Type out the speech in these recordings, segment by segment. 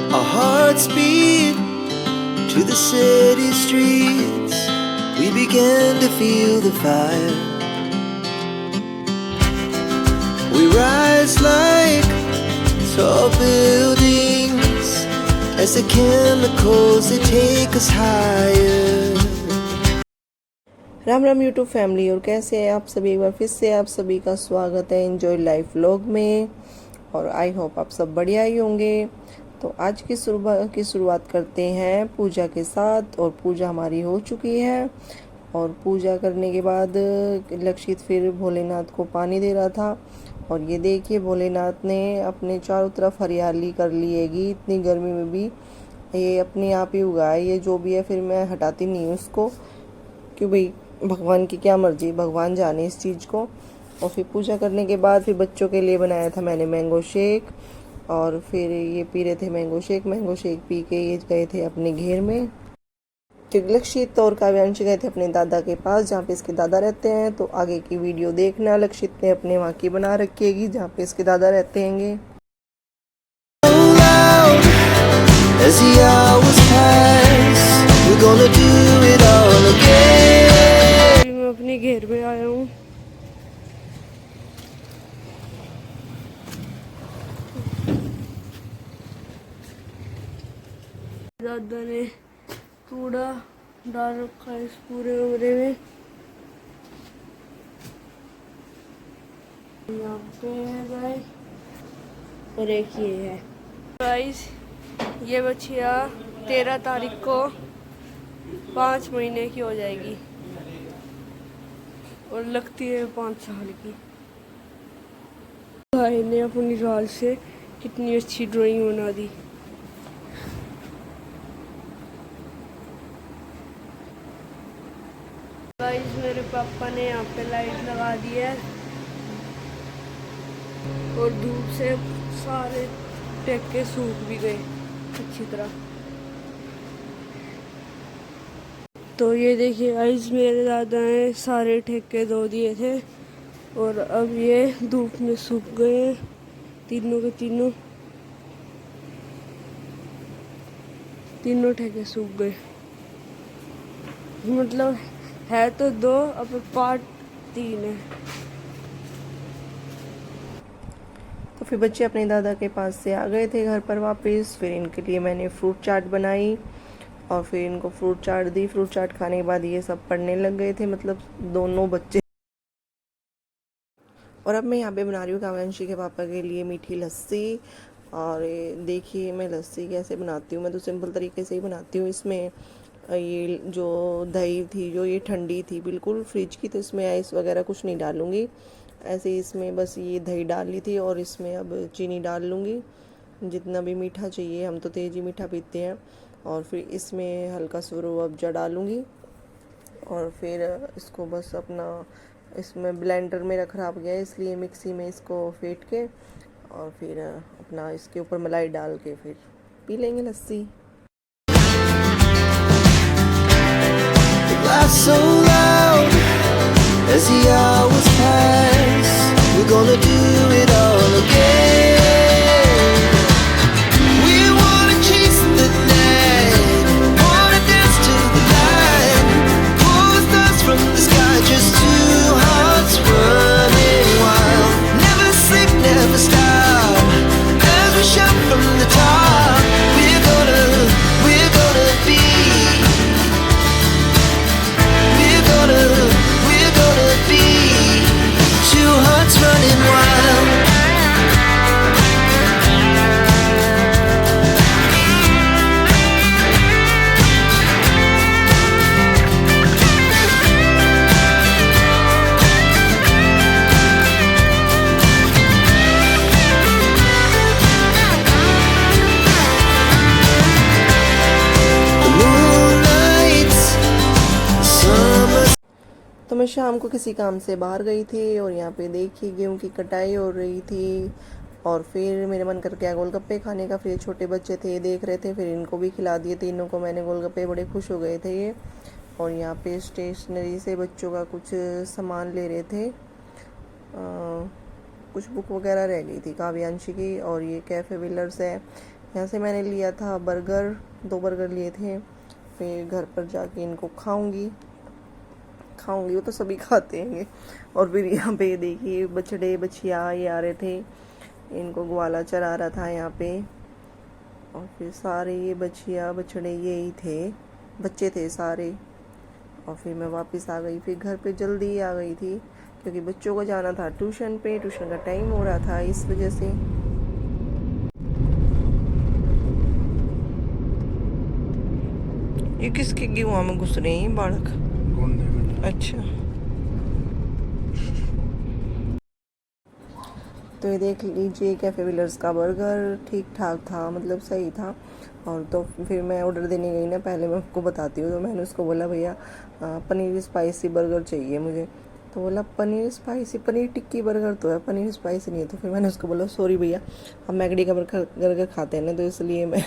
Our hearts beat to the city streets. We began to feel the fire. We rise like tall buildings as the chemicals they take us higher. Ram Ram YouTube family, और कैसे हैं आप सभी। एक बार फिर से आप सभी का स्वागत है एंजॉय लाइफ व्लॉग में। और आई होप आप सब बढ़िया ही होंगे। तो आज की शुरुआत करते हैं पूजा के साथ। और पूजा हमारी हो चुकी है। और पूजा करने के बाद लक्षित फिर भोलेनाथ को पानी दे रहा था। और ये देखिए भोलेनाथ ने अपने चारों तरफ हरियाली कर ली हैगी। इतनी गर्मी में भी ये अपने आप ही उगा है। ये जो भी है फिर मैं हटाती नहीं हूँ उसको, क्यों भाई, भगवान की क्या मर्जी, भगवान जाने इस चीज़ को। और फिर पूजा करने के बाद फिर बच्चों के लिए बनाया था मैंने मैंगो शेक। और फिर ये पी रहे थे मैंगो शेक पी के ये गए थे अपने घेर में। तो लक्षित और काव्यांश गए थे अपने दादा के पास जहाँ पे इसके दादा रहते हैं। तो आगे की वीडियो देखना। लक्षित ने अपने वहाँ की बना रखी जहाँ पे इसके दादा रहते हैंगे। As the hours pass, we're gonna do it all again. मैं अपने घेर में आया हूँ। दादा ने कूड़ा डाल रखा है इस पूरे कमरे में। यहाँ पे है गाइस, और एक ये है गाइस। ये बच्चिया 13 तारीख को 5 महीने की हो जाएगी और लगती है 5 साल की। भाई ने अपनी राल से कितनी अच्छी ड्राइंग बना दी। गाइस मेरे पापा ने यहाँ पे लाइट लगा दी है और धूप से सारे टेके सूख भी गए अच्छी तरह। तो ये देखिए गाइस, मेरे दादा ने सारे ठेके धो दिए थे और अब ये धूप में सूख गए तीनों के तीनों ठेके सूख गए। मतलब है तो 2, अब पार्ट 3 है। तो फिर बच्चे अपने दादा के पास से आ गए थे घर पर वापस। फिर इनके लिए मैंने फ्रूट चाट बनाई और फिर इनको फ्रूट चाट दी। फ्रूट चाट खाने के बाद ये सब पढ़ने लग गए थे, मतलब दोनों बच्चे। और अब मैं यहाँ पे बना रही हूँ काव्यांशी के पापा के लिए मीठी लस्सी। और देखिए मैं लस्सी कैसे बनाती हूँ। मैं तो सिंपल तरीके से ही बनाती हूँ। इसमें ये जो दही थी जो ये ठंडी थी बिल्कुल फ्रिज की, तो इसमें आइस वगैरह कुछ नहीं डालूँगी। ऐसे ही इसमें बस ये दही डाल ली थी और इसमें अब चीनी डाल लूँगी जितना भी मीठा चाहिए। हम तो तेज़ ही मीठा पीते हैं। और फिर इसमें हल्का सा रूह अफ़ज़ा डालूँगी और फिर इसको बस अपना इसमें ब्लेंडर मेरा ख़राब गया है इसलिए मिक्सी में इसको फेंट के और फिर अपना इसके ऊपर मलाई डाल के फिर पी लेंगे लस्सी। So loud as the hours pass, we're gonna do it all again. We wanna chase the night, wanna dance to the light, pull the stars from the sky, just two hearts running wild. Never sleep, never stop, as we shout from the top. We're gonna be. We're gonna be two hearts running wild. तो मैं शाम को किसी काम से बाहर गई थी और यहाँ पे देखी गेहूँ की कटाई हो रही थी। और फिर मेरे मन कर गया गोलगप्पे खाने का। फिर छोटे बच्चे थे ये देख रहे थे, फिर इनको भी खिला दिए। तीनों को मैंने गोलगप्पे, बड़े खुश हो गए थे ये। और यहाँ पे स्टेशनरी से बच्चों का कुछ सामान ले रहे थे। कुछ बुक वगैरह रह गई थी काव्यांशी की। और ये कैफ़े विलर्स है, यहाँ से मैंने लिया था बर्गर, 2 बर्गर लिए थे। फिर घर पर जाके इनको खाऊंगी, वो तो सभी खाते हैं। और फिर यहाँ पे देखिए बछड़े बछिया ये आ रहे थे, इनको ग्वाला चरा रहा था यहाँ पे। और फिर सारे ये बछिया बछड़े यही थे, बच्चे थे सारे। और फिर मैं वापस आ गई, फिर घर पे जल्दी आ गई थी क्योंकि बच्चों को जाना था ट्यूशन पे, ट्यूशन का टाइम हो रहा था इस वजह से। ये किसके गेहूं में घुस रहे हैं बालक? अच्छा, तो ये देख लीजिए कैफे विलर्स का बर्गर ठीक ठाक था, मतलब सही था। और तो फिर मैं ऑर्डर देने गई ना, पहले मैं आपको बताती हूँ। तो मैंने उसको बोला भैया पनीर स्पाइसी बर्गर चाहिए मुझे। तो बोला पनीर स्पाइसी, पनीर टिक्की बर्गर तो है, पनीर स्पाइसी नहीं है। तो फिर मैंने उसको बोला सॉरी भैया, हम मैगडी का बर्गर खाते हैं ना, तो इसलिए मैं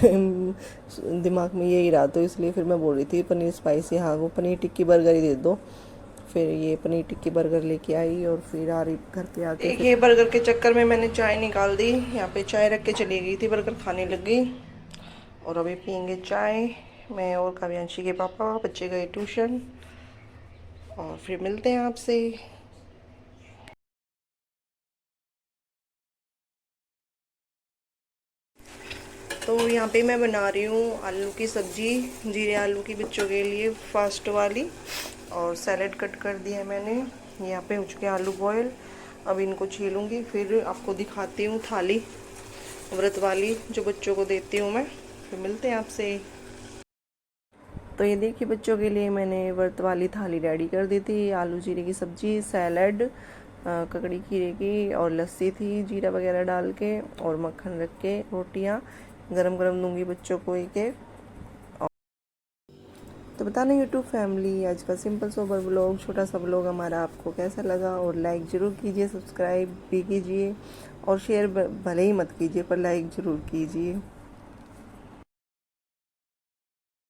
दिमाग में यही रहा, तो इसलिए फिर मैं बोल रही थी पनीर स्पाइसी, हाँ वो पनीर टिक्की बर्गर ही दे दो। फिर ये पनीर टिक्की बर्गर लेके आई और फिर आ रही घर पे आके। ये बर्गर के चक्कर में मैंने चाय निकाल दी, यहाँ पे चाय रख के चली गई थी, बर्गर खाने लग गई। और अभी पियेंगे चाय, मैं और काव्यांशी के पापा, बच्चे गए ट्यूशन। और फिर मिलते हैं आपसे। तो यहाँ पे मैं बना रही हूँ आलू की सब्जी, जीरे आलू की बच्चों के लिए फास्ट वाली। और सैलेड कट कर दिया है मैंने। यहाँ पे हो चुके आलू बॉयल, अब इनको छीलूँगी, फिर आपको दिखाती हूँ थाली व्रत वाली जो बच्चों को देती हूँ मैं। फिर मिलते हैं आपसे। तो ये देखिए बच्चों के लिए मैंने व्रत वाली थाली रेडी कर दी थी। आलू जीरे की सब्जी, सैलड, ककड़ी खीरे की, और लस्सी थी जीरा वगैरह डाल के, और मक्खन रख के रोटियाँ गरम गरम दूंगी बच्चों को एक एक। तो बताना यूट्यूब फैमिली, आज का सिंपल सोबर व्लॉग, छोटा सा व्लॉग हमारा आपको कैसा लगा। और लाइक ज़रूर कीजिए, सब्सक्राइब भी कीजिए, और शेयर भले ही मत कीजिए पर लाइक ज़रूर कीजिए।